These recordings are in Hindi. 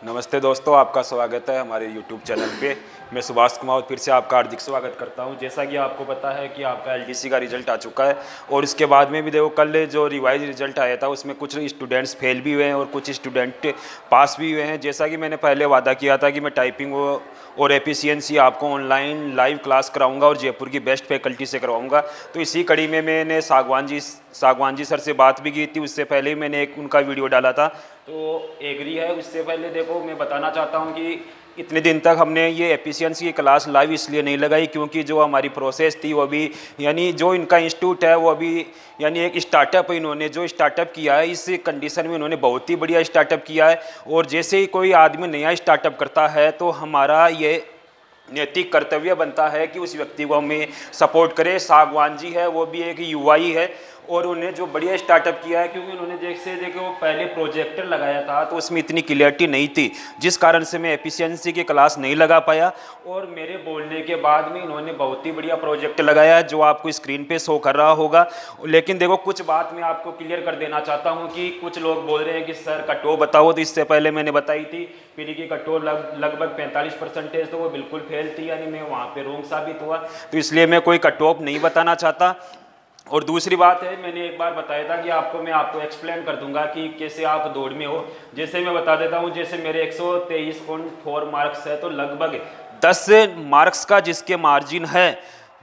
नमस्ते दोस्तों, आपका स्वागत है हमारे YouTube चैनल पे। मैं सुभाष कुमार फिर से आपका हार्दिक स्वागत करता हूं। जैसा कि आपको पता है कि आपका एलडीसी का रिजल्ट आ चुका है और इसके बाद में भी देखो कल जो रिवाइज रिजल्ट आया था उसमें कुछ स्टूडेंट्स फेल भी हुए हैं और कुछ स्टूडेंट पास भी हुए हैं। जैसा कि मैंने पहले वादा किया था कि मैं टाइपिंग और एफिशिएंसी आपको ऑनलाइन लाइव क्लास कराऊंगा और जयपुर की बेस्ट फैकल्टी से करवाऊंगा। तो इसी कड़ी में मैंने सागवान जी सर से बात भी की थी। उससे पहले ही मैंने एक उनका वीडियो डाला था, तो एग्री है। उससे पहले देखो मैं बताना चाहता हूँ कि इतने दिन तक हमने ये एफिशिएंसी की क्लास लाइव इसलिए नहीं लगाई क्योंकि जो हमारी प्रोसेस थी वो अभी यानी जो इनका इंस्टीट्यूट है वो अभी यानी एक स्टार्टअप इन्होंने जो स्टार्टअप किया है इस कंडीशन में उन्होंने बहुत ही बढ़िया स्टार्टअप किया है। और जैसे ही कोई आदमी नया स्टार्टअप करता है तो हमारा ये नैतिक कर्तव्य बनता है कि उस व्यक्ति को हमें सपोर्ट करें। सागवान जी है वो भी एक युवा ही है और उन्हें जो बढ़िया स्टार्टअप किया है क्योंकि उन्होंने जैसे देखो वो पहले प्रोजेक्टर लगाया था तो उसमें इतनी क्लियरिटी नहीं थी जिस कारण से मैं एफिशिएंसी की क्लास नहीं लगा पाया। और मेरे बोलने के बाद में इन्होंने बहुत ही बढ़िया प्रोजेक्ट लगाया जो आपको स्क्रीन पे शो कर रहा होगा। लेकिन देखो कुछ बात मैं आपको क्लियर कर देना चाहता हूँ कि कुछ लोग बोल रहे हैं कि सर कट ऑफ बताओ, तो इससे पहले मैंने बताई थी पीरी की कट ऑफ लगभग 45% तो वो बिल्कुल फेल थी, यानी मैं वहाँ पे रोंग साबित हुआ। तो इसलिए मैं कोई कट ऑफ नहीं बताना चाहता। और दूसरी बात है, मैंने एक बार बताया था कि मैं आपको एक्सप्लेन कर दूंगा कि कैसे आप दौड़ में हो। जैसे मैं बता देता हूँ, जैसे मेरे 123.4 मार्क्स है तो लगभग 10 मार्क्स का जिसके मार्जिन है,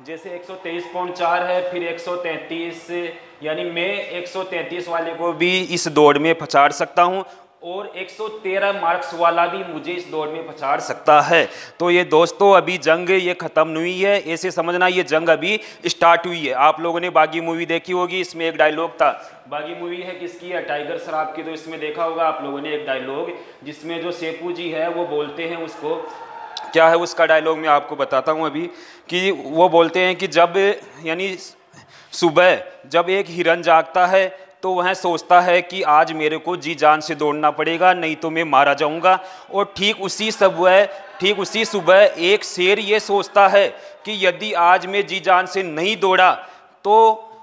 जैसे 123.4 है फिर 133, यानी मैं 133 वाले को भी इस दौड़ में पछाड़ सकता हूँ और 113 मार्क्स वाला भी मुझे इस दौड़ में पछाड़ सकता है। तो ये दोस्तों अभी जंग ये खत्म नहीं हुई है, ऐसे समझना ये जंग अभी स्टार्ट हुई है। आप लोगों ने बागी मूवी देखी होगी, इसमें एक डायलॉग था। बागी मूवी है किसकी है? टाइगर श्रॉफ की। तो इसमें देखा होगा आप लोगों ने एक डायलॉग जिसमें जो सेपू जी है वो बोलते हैं, उसको क्या है उसका डायलॉग मैं आपको बताता हूँ अभी, कि वो बोलते हैं कि जब यानी सुबह जब एक हिरन जागता है तो वह सोचता है कि आज मेरे को जी जान से दौड़ना पड़ेगा नहीं तो मैं मारा जाऊंगा। और ठीक उसी सुबह एक शेर ये सोचता है कि यदि आज मैं जी जान से नहीं दौड़ा तो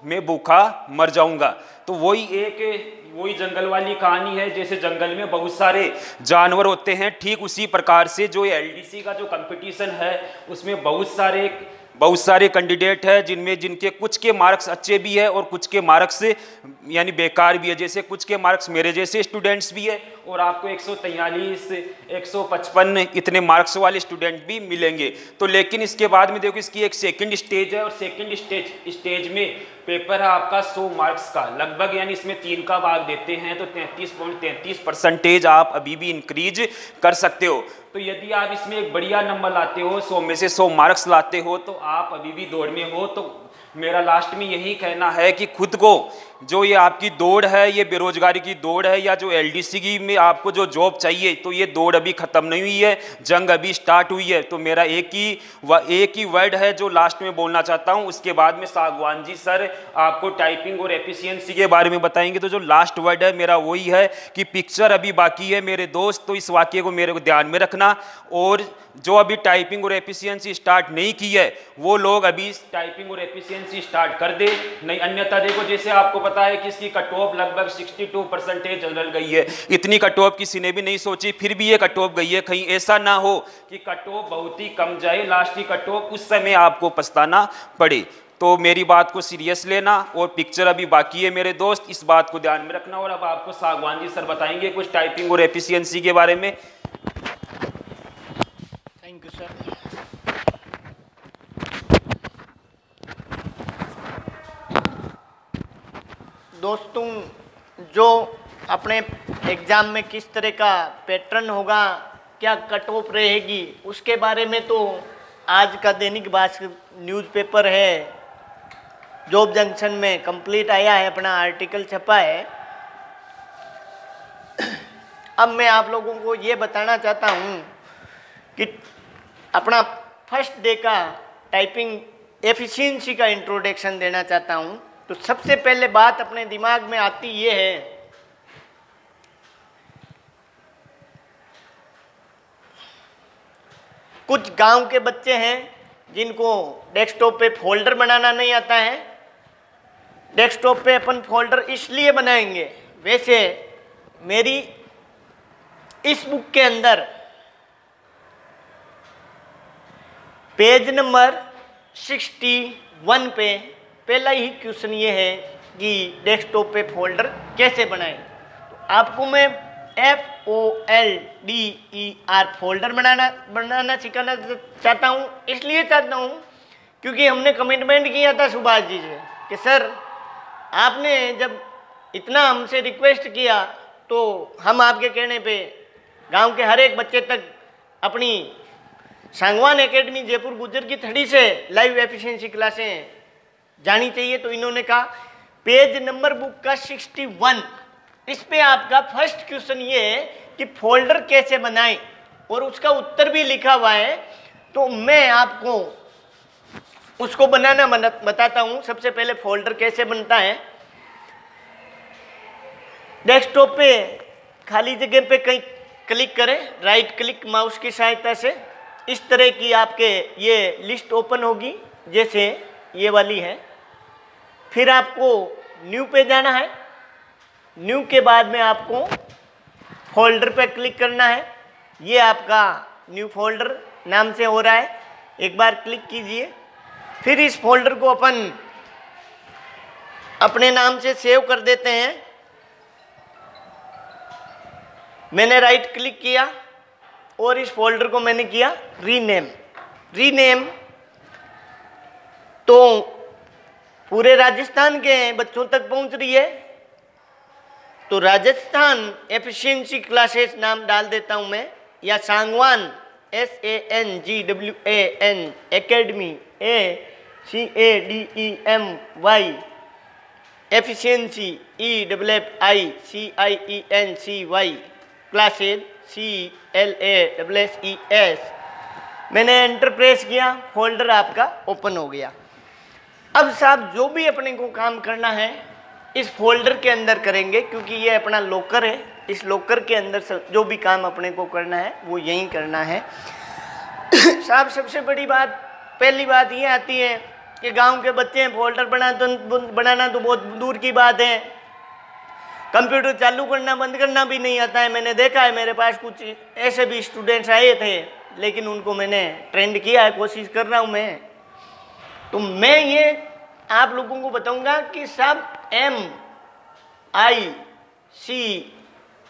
मैं भूखा मर जाऊंगा। तो वही जंगल वाली कहानी है। जैसे जंगल में बहुत सारे जानवर होते हैं, ठीक उसी प्रकार से जो एलडीसी का जो कंपटीशन है उसमें बहुत सारे कैंडिडेट है जिनके कुछ के मार्क्स अच्छे भी है और कुछ के मार्क्स यानी बेकार भी है। जैसे कुछ के मार्क्स मेरे जैसे स्टूडेंट्स भी है और आपको 143 155 इतने मार्क्स वाले स्टूडेंट भी मिलेंगे। तो लेकिन इसके बाद में देखो इसकी एक सेकंड स्टेज है और सेकंड स्टेज में पेपर है आपका 100 मार्क्स का लगभग, यानी इसमें 3 का भाग देते हैं तो 33.33% आप अभी भी इंक्रीज कर सकते हो। तो यदि आप इसमें एक बढ़िया नंबर लाते हो, 100 में से 100 मार्क्स लाते हो तो आप अभी भी दौड़ में हो। तो मेरा लास्ट में यही कहना है कि खुद को जो ये आपकी दौड़ है, ये बेरोजगारी की दौड़ है या जो एलडीसी की में आपको जो जॉब चाहिए, तो ये दौड़ अभी खत्म नहीं हुई है, जंग अभी स्टार्ट हुई है। तो मेरा एक ही वर्ड है जो लास्ट में बोलना चाहता हूं। उसके बाद में सागवान जी सर आपको टाइपिंग और एफिशिएंसी के बारे में बताएंगे। तो जो लास्ट वर्ड है मेरा वही है कि पिक्चर अभी बाकी है मेरे दोस्त। तो इस वाक्य को मेरे को ध्यान में रखना। और जो अभी टाइपिंग और एफिशिएंसी स्टार्ट नहीं की है वो लोग अभी टाइपिंग और एफिशिएंसी स्टार्ट कर दे, नहीं अन्यथा देखो जैसे आपको पता है कि इसकी कट ऑफ लगभग 62% जनरल गई है। इतनी कट ऑफ किसी ने भी नहीं सोची, फिर भी ये कट ऑफ गई है। कहीं ऐसा ना हो कि कट ऑफ बहुत ही कम जाए, लास्ट की कट ऑफ उस समय आपको पछताना पड़े। तो मेरी बात को सीरियस लेना और पिक्चर अभी बाकी है मेरे दोस्त, इस बात को ध्यान में रखना। और अब आपको सागवान जी सर बताएंगे कुछ टाइपिंग और एफिशिएंसी के बारे में। Thank you sir. दोस्तों, जो अपने एग्ज़ाम में किस तरह का पैटर्न होगा, क्या कट ऑफ रहेगी, उसके बारे में तो आज का दैनिक भास्कर न्यूज़पेपर है जॉब जंक्शन में कंप्लीट आया है, अपना आर्टिकल छपा है। अब मैं आप लोगों को ये बताना चाहता हूँ कि अपना फर्स्ट डे का टाइपिंग एफिशिएंसी का इंट्रोडक्शन देना चाहता हूँ। तो सबसे पहले बात अपने दिमाग में आती ये है, कुछ गांव के बच्चे हैं जिनको डेस्कटॉप पे फोल्डर बनाना नहीं आता है। डेस्कटॉप पे अपन फोल्डर इसलिए बनाएंगे, वैसे मेरी इस बुक के अंदर पेज नंबर 61 पे पहला ही क्वेश्चन ये है कि डेस्कटॉप पे फोल्डर कैसे बनाएं। तो आपको मैं FOLDER फोल्डर बनाना सिखाना चाहता हूँ। इसलिए चाहता हूँ क्योंकि हमने कमिटमेंट किया था सुभाष जी से कि सर आपने जब इतना हमसे रिक्वेस्ट किया तो हम आपके कहने पे गांव के हर एक बच्चे तक अपनी सांगवान एकेडमी जयपुर गुज्जर की थड़ी से लाइव एफिशिएंसी क्लासें जानी चाहिए। तो इन्होंने कहा पेज नंबर बुक का 61, इस पे आपका फर्स्ट क्वेश्चन ये है कि फोल्डर कैसे बनाएं और उसका उत्तर भी लिखा हुआ है। तो मैं आपको उसको बनाना बताता हूं। सबसे पहले फोल्डर कैसे बनता है। डेस्कटॉप पे खाली जगह पे कहीं क्लिक करें, राइट क्लिक माउस की सहायता से। इस तरह की आपके ये लिस्ट ओपन होगी जैसे ये वाली है। फिर आपको न्यू पे जाना है। न्यू के बाद में आपको फोल्डर पे क्लिक करना है। ये आपका न्यू फोल्डर नाम से हो रहा है, एक बार क्लिक कीजिए। फिर इस फोल्डर को अपन अपने नाम से सेव कर देते हैं। मैंने राइट क्लिक किया और इस फोल्डर को मैंने किया रीनेम। तो पूरे राजस्थान के बच्चों तक पहुंच रही है। तो राजस्थान एफिशिएंसी क्लासेस नाम डाल देता हूं मैं, या Sangwan SANGWAN academy ACADEMY efficiency EFFICIENCY classes CLASSES। मैंने एंटर प्रेस किया, फोल्डर आपका ओपन हो गया। अब साहब जो भी अपने को काम करना है इस फोल्डर के अंदर करेंगे, क्योंकि ये अपना लॉकर है। इस लॉकर के अंदर जो भी काम अपने को करना है वो यहीं करना है। साहब सबसे बड़ी बात, पहली बात ये आती है कि गांव के बच्चे हैं, फोल्डर बनाना तो बहुत दूर की बात है। कंप्यूटर चालू करना बंद करना भी नहीं आता है। मैंने देखा है, मेरे पास कुछ ऐसे भी स्टूडेंट्स आए थे, लेकिन उनको मैंने ट्रेंड किया है, कोशिश कर रहा हूँ मैं। तो मैं ये आप लोगों को बताऊंगा कि सब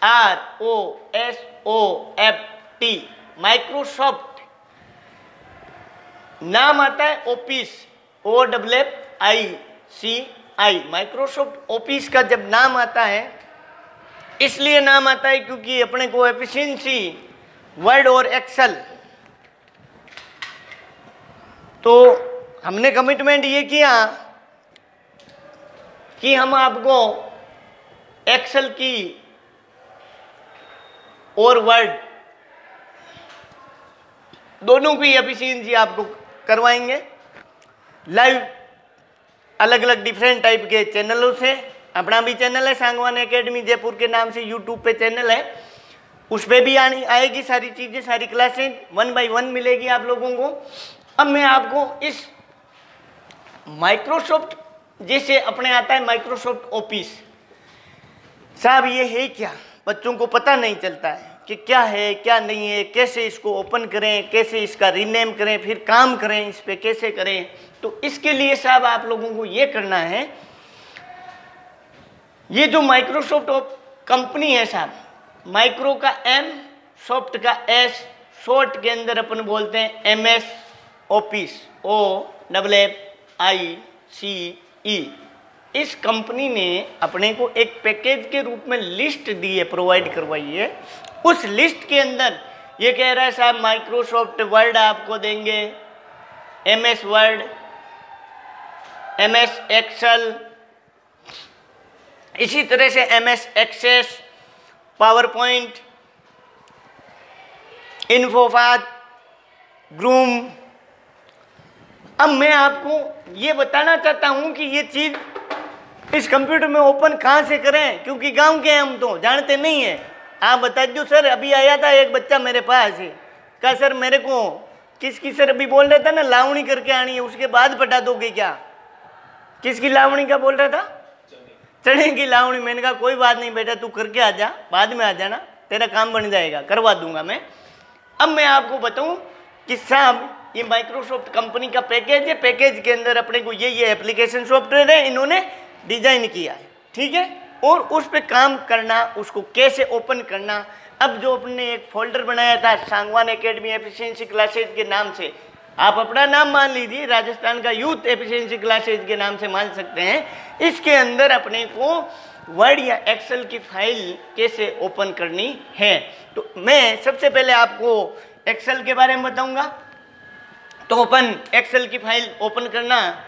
MICROSOFT माइक्रोसॉफ्ट नाम आता है ऑफिस, OFFIC माइक्रोसॉफ्ट ऑफिस का जब नाम आता है इसलिए नाम आता है क्योंकि अपने को एफिशिएंसी वर्ड और एक्सेल, तो हमने कमिटमेंट ये किया कि हम आपको एक्सेल की और वर्ड दोनों की एफिशिएंसी आपको करवाएंगे लाइव अलग अलग डिफरेंट टाइप के चैनलों से। अपना भी चैनल है सांगवान एकेडमी जयपुर के नाम से, यूट्यूब पे चैनल है, उस पर भी आएगी सारी चीज़ें, सारी क्लासें 1 by 1 मिलेगी आप लोगों को। अब मैं आपको इस माइक्रोसॉफ्ट जैसे अपने आता है माइक्रोसॉफ्ट ऑफिस, साहब ये है क्या, बच्चों को पता नहीं चलता है कि क्या है क्या नहीं है, कैसे इसको ओपन करें, कैसे इसका रीनेम करें, फिर काम करें इस पे कैसे करें। तो इसके लिए साहब आप लोगों को ये करना है, ये जो माइक्रोसॉफ्ट कंपनी है साहब, माइक्रो का M, सॉफ्ट का S, शॉर्ट के अंदर अपन बोलते हैं MS ऑफिस, OFFICE। इस कंपनी ने अपने को एक पैकेज के रूप में लिस्ट दी है, प्रोवाइड करवाई है। उस लिस्ट के अंदर ये कह रहा है साहब माइक्रोसॉफ्ट वर्ड आपको देंगे, MS वर्ड, MS एक्सेल, इसी तरह से MS access, PowerPoint, InfoPath, groove. अब मैं आपको ये बताना चाहता हूं कि ये चीज़ इस कंप्यूटर में ओपन कहाँ से करें, क्योंकि गांव के हम तो जानते नहीं हैं। आप बता दो सर, अभी आया था एक बच्चा मेरे पास, कहा सर मेरे को किसकी सर अभी बोल रहा था ना लावणी करके आनी है, उसके बाद बता दोगे क्या? किसकी लावणी का बोल रहा था? चने की लावणी। मैंने कहा कोई बात नहीं बेटा, तू करके आ जा, बाद में आ जाना, तेरा काम बन जाएगा, करवा दूंगा मैं। अब मैं आपको बताऊं कि साहब ये माइक्रोसॉफ्ट कंपनी का पैकेज है, पैकेज के अंदर अपने को ये एप्लीकेशन सॉफ्टवेयर है इन्होंने डिजाइन किया है, ठीक है, और उस पर काम करना, उसको कैसे ओपन करना। अब जो अपने एक फोल्डर बनाया था सांगवान एकेडमी एफिशिएंसी क्लासेज के नाम से, आप अपना नाम मान लीजिए, राजस्थान का यूथ एफिशिएंसी क्लासेज के नाम से मान सकते हैं। इसके अंदर अपने को वर्ड या एक्सेल की फाइल कैसे ओपन करनी है, तो मैं सबसे पहले आपको एक्सेल के बारे में बताऊंगा। तो ओपन एक्सेल की फाइल ओपन करना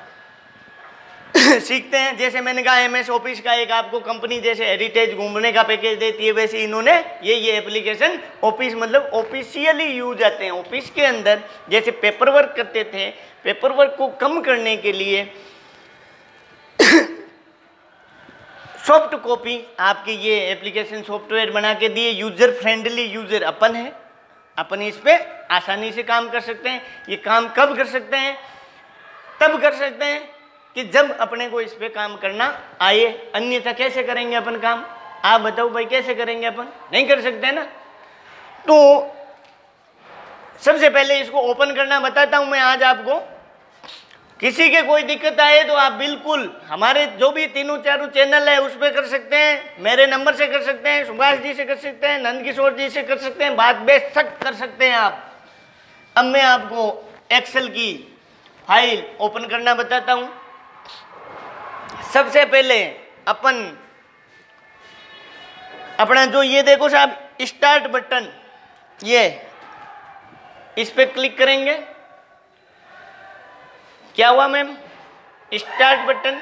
सीखते हैं। जैसे मैंने कहा MS ऑफिस का एक आपको कंपनी जैसे हेरिटेज घूमने का पैकेज देती है, वैसे इन्होंने ये एप्लीकेशन ऑफिस मतलब ऑफिशियली यूज आते हैं। ऑफिस के अंदर जैसे पेपर वर्क करते थे, पेपर वर्क को कम करने के लिए सॉफ्ट कॉपी आपके ये एप्लीकेशन सॉफ्टवेयर बना के दिए। यूजर फ्रेंडली यूजर अपन है, अपन इस पे आसानी से काम कर सकते हैं। ये काम कब कर सकते हैं? तब कर सकते हैं कि जब अपने को इस पे काम करना आए, अन्यथा कैसे करेंगे अपन काम? आप बताओ भाई, कैसे करेंगे अपन? नहीं कर सकते ना। तो सबसे पहले इसको ओपन करना बताता हूं मैं आज आपको। किसी के कोई दिक्कत आए तो आप बिल्कुल हमारे जो भी 3-4 चैनल है उस पर कर सकते हैं, मेरे नंबर से कर सकते हैं, सुभाष जी से कर सकते हैं, नंद किशोर जी से कर सकते हैं, बात बेशक कर सकते हैं आप। अब मैं आपको एक्सेल की फाइल ओपन करना बताता हूं। सबसे पहले अपन अपना जो ये देखो साहब स्टार्ट बटन, ये इस पे क्लिक करेंगे। क्या हुआ मैम? स्टार्ट बटन,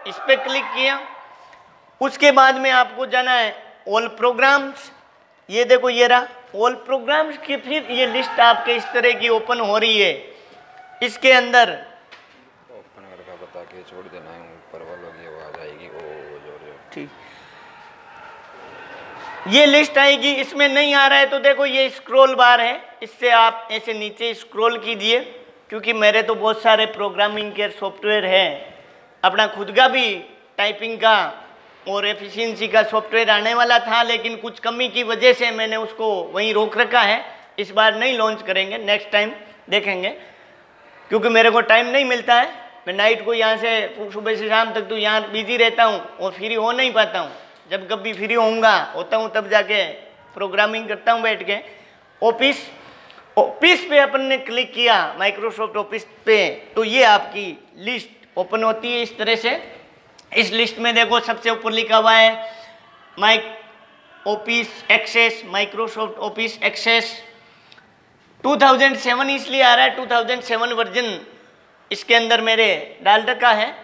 इस पे क्लिक किया। उसके बाद में आपको जाना है ऑल प्रोग्राम्स। ये देखो ये रहा ऑल प्रोग्राम्स की, फिर ये लिस्ट आपके इस तरह की ओपन हो रही है। इसके अंदर ओपन करके बता के छोड़ देना है, ऊपर वालों की आवाज आएगी ओ जो ठीक, ये लिस्ट आएगी। इसमें नहीं आ रहा है तो देखो ये स्क्रॉल बार है, इससे आप ऐसे नीचे स्क्रॉल कीजिए, क्योंकि मेरे तो बहुत सारे प्रोग्रामिंग के सॉफ्टवेयर हैं। अपना खुद का भी टाइपिंग का और एफिशिएंसी का सॉफ्टवेयर आने वाला था, लेकिन कुछ कमी की वजह से मैंने उसको वहीं रोक रखा है। इस बार नहीं लॉन्च करेंगे, नेक्स्ट टाइम देखेंगे, क्योंकि मेरे को टाइम नहीं मिलता है। मैं नाइट को यहाँ से सुबह से शाम तक तो यहाँ बिजी रहता हूँ और फ्री हो नहीं पाता हूँ। जब कभी फ्री होता हूँ तब जाके प्रोग्रामिंग करता हूँ बैठ के। ऑफिस पे अपन ने क्लिक किया, माइक्रोसॉफ्ट ऑफिस पे, तो ये आपकी लिस्ट ओपन होती है इस तरह से। इस लिस्ट में देखो सबसे ऊपर लिखा हुआ है office access, Microsoft office access 2007 इसलिए आ रहा है, 2007 वर्जन इसके अंदर मेरे डाल रखा है।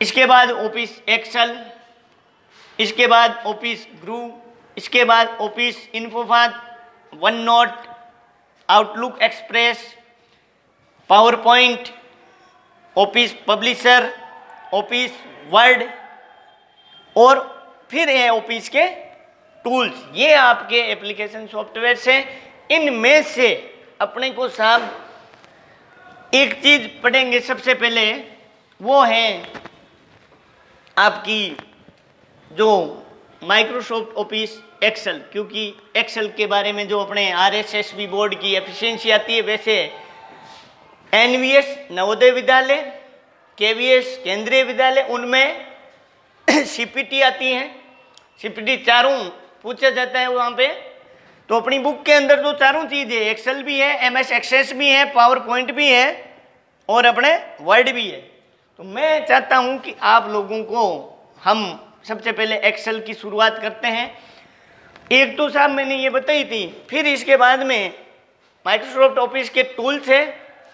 इसके बाद ऑफिस एक्सेल, इसके बाद ऑफिस ग्रू, इसके बाद office InfoPath, OneNote, Outlook Express, PowerPoint, office publisher, office word, और फिर है ऑफिस के टूल्स। ये आपके एप्लीकेशन सॉफ्टवेयर से, इनमें से अपने को साहब एक चीज पढ़ेंगे सबसे पहले, वो है आपकी जो माइक्रोसॉफ्ट ऑफिस एक्सेल। क्योंकि एक्सेल के बारे में जो अपने RSSB बोर्ड की एफिशिएंसी आती है, वैसे NVS नवोदय विद्यालय, KVS केंद्रीय विद्यालय, उनमें CPT आती है। CPT चारों पूछा जाता है वहाँ पे। तो अपनी बुक के अंदर तो चारों चीज़ है, एक्सेल भी है, MS एक्सेस भी है, पावर पॉइंट भी है और अपने वर्ड भी है। तो मैं चाहता हूँ कि आप लोगों को हम सबसे पहले एक्सेल की शुरुआत करते हैं। एक तो साहब मैंने ये बताई थी, फिर इसके बाद में माइक्रोसॉफ्ट ऑफिस के टूल्स है।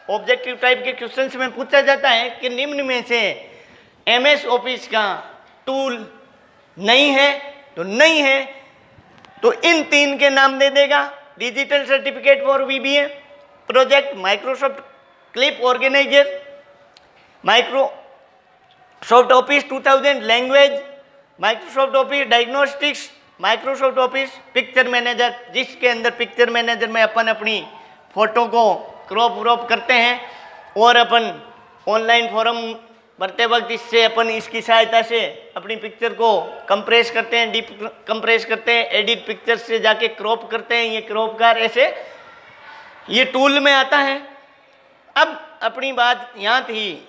ऑब्जेक्टिव टाइप के क्वेश्चंस में पूछा जाता है कि निम्न में से MS ऑफिस का टूल नहीं है, तो नहीं है तो इन 3 के नाम दे देगा। Digital certificate for VBA, project Microsoft clip organiser, Microsoft office 2000 language, Microsoft office diagnostics, Microsoft office picture manager, जिसके अंदर पिक्चर मैनेजर में अपन अपनी फ़ोटो को क्रॉप व्रॉप करते हैं और अपन ऑनलाइन फॉर्म बढ़ते वक्त इससे अपन इसकी सहायता से अपनी पिक्चर को कंप्रेस करते हैं, डीप कंप्रेस करते हैं, एडिट पिक्चर से जाके क्रॉप करते हैं। ये क्रॉप कार ऐसे ये टूल में आता है। अब अपनी बात यहाँ थी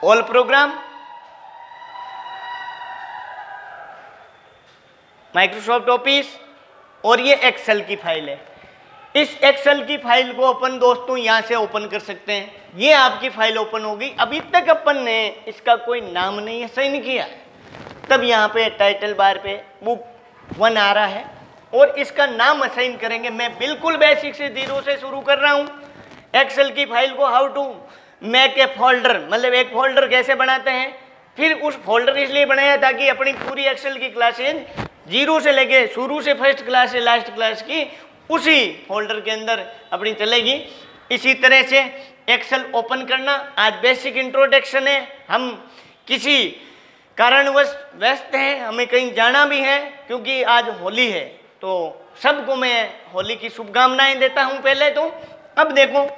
ऑल प्रोग्राम, माइक्रोसॉफ्ट ऑफिस, और ये एक्सेल की फाइल है। इस एक्सेल की फाइल को अपन दोस्तों यहाँ से ओपन कर सकते हैं। ये आपकी फाइल ओपन होगी। अभी तक अपन ने इसका कोई नाम नहीं असाइन किया, तब यहाँ पे टाइटल बार पे बुक 1 आ रहा है और इसका नाम असाइन करेंगे। मैं बिल्कुल बेसिक से 0 से शुरू कर रहा हूँ। एक्सेल की फाइल को how to make a folder, मतलब एक फोल्डर कैसे बनाते हैं। फिर उस फोल्डर इसलिए बनाया ताकि अपनी पूरी एक्सेल की क्लासेज 0 से लेके शुरू से फर्स्ट क्लास से लास्ट क्लास की उसी फोल्डर के अंदर अपनी चलेगी। इसी तरह से एक्सेल ओपन करना आज बेसिक इंट्रोडक्शन है। हम किसी कारणवश व्यस्त हैं, हमें कहीं जाना भी है क्योंकि आज होली है, तो सबको मैं होली की शुभकामनाएं देता हूं पहले तो। अब देखो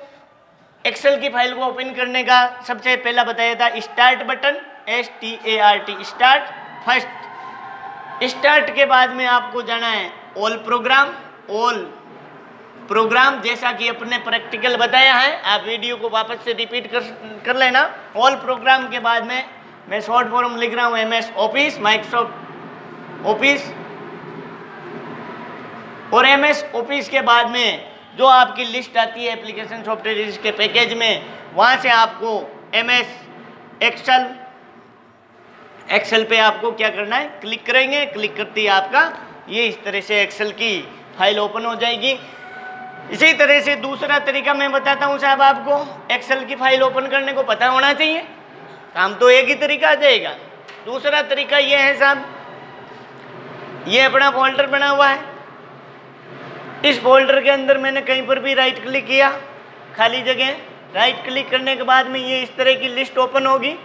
एक्सेल की फाइल को ओपन करने का सबसे पहला बताया था start button, START start. First start के बाद में आपको जाना है ऑल प्रोग्राम। ऑल प्रोग्राम जैसा कि अपने प्रैक्टिकल बताया है, आप वीडियो को वापस से रिपीट कर लेना। ऑल प्रोग्राम के बाद में मैं शॉर्ट फॉर्म लिख रहा हूँ MS ऑफिस, माइक्रोसॉफ्ट ऑफिस। और MS ऑफिस के बाद में जो आपकी लिस्ट आती है एप्लीकेशन सॉफ्टवेयर के पैकेज में, वहाँ से आपको MS एक्सेल, एक्सेल पे आपको क्या करना है, क्लिक करेंगे। क्लिक करते ही आपका ये इस तरह से एक्सेल की फाइल ओपन हो जाएगी। इसी तरह से दूसरा तरीका मैं बताता हूँ साहब, आपको एक्सेल की फाइल ओपन करने को पता होना चाहिए। काम तो एक ही तरीका आ जाएगा। दूसरा तरीका ये है साहब, ये अपना फोल्डर बना हुआ है। इस फोल्डर के अंदर मैंने कहीं पर भी राइट क्लिक किया, खाली जगह, राइट क्लिक करने के बाद में ये इस तरह की लिस्ट ओपन होगी।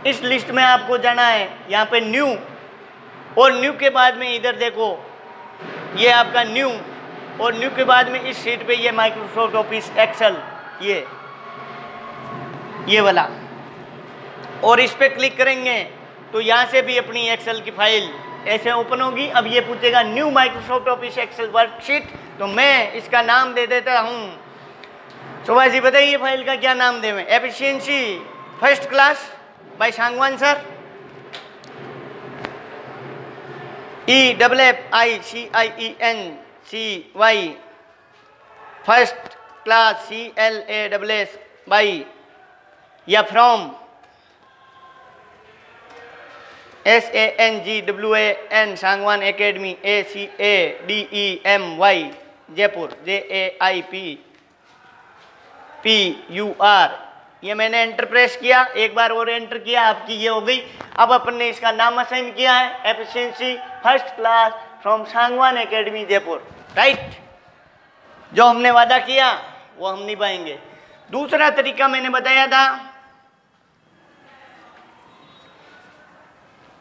इस लिस्ट में आपको जाना है यहाँ पे न्यू, और न्यू के बाद में इधर देखो ये आपका न्यू, और न्यू के बाद में इस शीट पे ये माइक्रोसॉफ्ट ऑफिस एक्सेल, ये वाला, और इस पे क्लिक करेंगे तो यहाँ से भी अपनी एक्सेल की फाइल ऐसे ओपन होगी। अब ये पूछेगा new Microsoft office Excel worksheet, तो मैं इसका नाम दे देता हूँ। सुभाष जी बताइए फाइल का क्या नाम दें? Efficiency first class by Sangwan sir, EFFICIENCY first class CLASS by, या from SANGWAN Sangwan academy ACADEMY Jaipur JAIPPUR। ये मैंने एंटर प्रेस किया, एक बार और एंटर किया, आपकी ये हो गई। अब अपन ने इसका नाम असाइन किया है efficiency first class from Sangwan academy Jaipur, right. जो हमने वादा किया वो हम निभाएंगे। दूसरा तरीका मैंने बताया था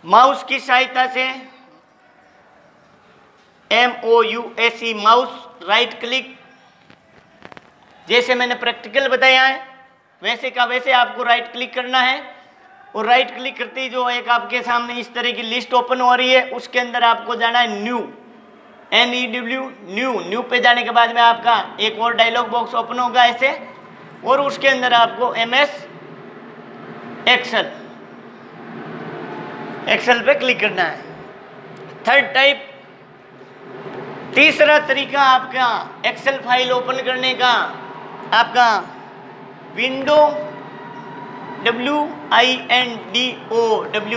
माउस की सहायता से, MOUSE माउस, राइट क्लिक, जैसे मैंने प्रैक्टिकल बताया है वैसे का वैसे आपको राइट क्लिक करना है। और राइट क्लिक करते ही जो एक आपके सामने इस तरह की लिस्ट ओपन हो रही है, उसके अंदर आपको जाना है न्यू, NEW न्यू। न्यू पे जाने के बाद में आपका एक और डायलॉग बॉक्स ओपन होगा ऐसे, और उसके अंदर आपको MS एक्सेल पे क्लिक करना है। थर्ड टाइप, तीसरा तरीका आपका एक्सेल फाइल ओपन करने का, आपका विंडो WINDO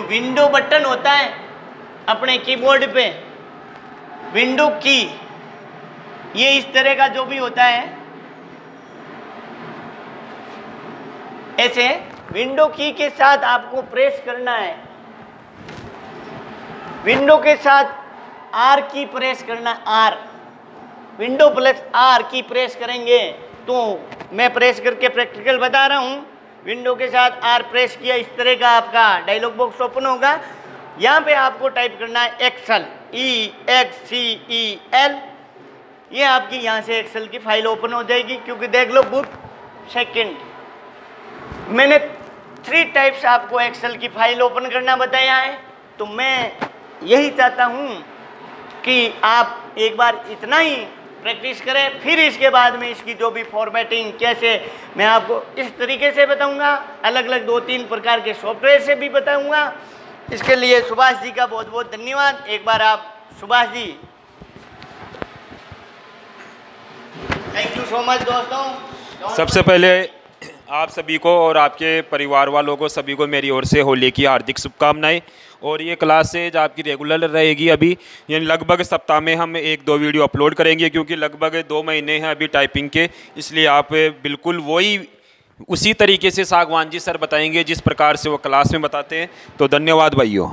विंडो बटन होता है अपने कीबोर्ड पे, विंडो की, ये इस तरह का जो भी होता है ऐसे विंडो की के साथ आपको प्रेस करना है। विंडो के साथ R की प्रेस करना, R, विंडो प्लस R की प्रेस करेंगे तो मैं प्रेस करके प्रैक्टिकल बता रहा हूँ। विंडो के साथ R प्रेस किया, इस तरह का आपका डायलॉग बॉक्स ओपन होगा। यहाँ पे आपको टाइप करना है एक्सेल, EXCEL। ये आपकी यहाँ से एक्सेल की फाइल ओपन हो जाएगी, क्योंकि देख लो बुक सेकंड, मैंने 3 टाइप्स आपको एक्सेल की फाइल ओपन करना बताया है, तो मैं यही चाहता हूँ कि आप एक बार इतना ही प्रैक्टिस करें, फिर इसके बाद में इसकी जो भी फॉर्मेटिंग कैसे मैं आपको इस तरीके से बताऊंगा, अलग अलग 2-3 प्रकार के सॉफ्टवेयर से भी बताऊंगा। इसके लिए सुभाष जी का बहुत बहुत धन्यवाद। एक बार आप Subhash ji, thank you so much दोस्तों। सबसे पहले आप सभी को और आपके परिवार वालों को सभी को मेरी ओर से होली की हार्दिक शुभकामनाएं। और ये क्लासेज आपकी रेगुलर रहेगी अभी, यानी लगभग सप्ताह में हम 1-2 वीडियो अपलोड करेंगे, क्योंकि लगभग 2 महीने हैं अभी टाइपिंग के, इसलिए आप बिल्कुल वही उसी तरीके से सागवान जी सर बताएंगे जिस प्रकार से वो क्लास में बताते हैं। तो धन्यवाद भाइयों।